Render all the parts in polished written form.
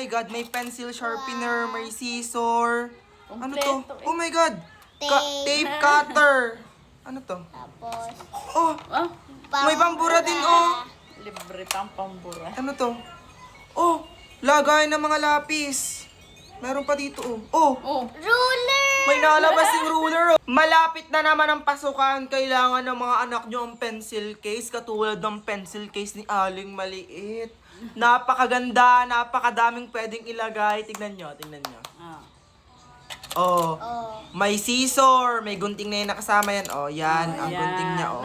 my God, may pencil sharpener, may scissor. Ano to? Kompleto eh. Oh my God! Tape. Tape cutter. Ano to? Tapos, Oh! Oh, May pambura din, oh! libre pang pambura. Ano to? Oh! Lagay ng mga lapis. Meron pa dito, oh. Oh! Oh, ruler! May nalabas yung ruler, oh. Malapit na naman ang pasukan. Kailangan ng mga anak nyo ang pencil case. Katulad ng pencil case ni Aling Maliit. Napakaganda, napakadaming pwedeng ilagay. Tignan nyo, tignan nyo. ah. Oh. Oh. May scissor. May gunting na yung nakasama yan. Oh, yan. Ang Yan. gunting niya, oh.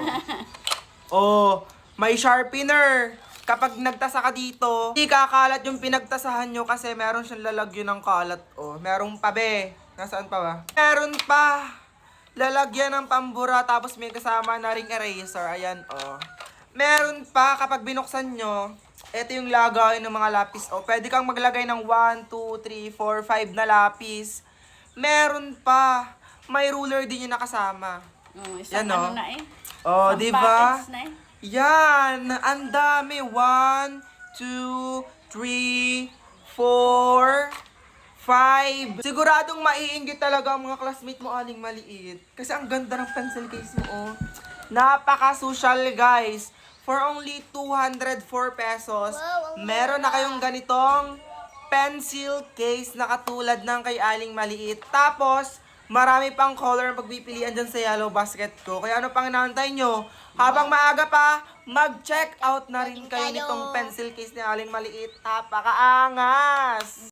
Oh, may sharpener. Kapag nagtasa ka dito, hindi kakalat yung pinagtasahan nyo kasi meron siyang lalagyan ng kalat. Oh, meron pa, be. Nasaan pa ba? Meron pa. Lalagyan ng pambura tapos may kasama na ring eraser. Ayan, oh. Meron pa kapag binuksan nyo, ito yung lagay ng mga lapis. Oh, pwede kang maglagay ng 1, 2, 3, 4, 5 na lapis. Meron pa. May ruler din yung nakasama. Isang Yan, ano oh. na eh. Oh, Isang di ba? package na eh. Yan! Ang dami! 1, 2, 3, 4, 5. Siguradong maiinggit talaga ang mga classmate mo, Aling Maliit. Kasi ang ganda ng pencil case mo, oh. Napaka-social, guys. For only 204 pesos, meron na kayong ganitong pencil case na katulad ng kay Aling Maliit. Tapos, marami pang color ang pagpipilian dyan sa yellow basket ko. Kaya ano pang inaantay nyo? Habang maaga pa, mag-check out na rin kayo nitong pencil case ni Aling Maliit. Napakaangas!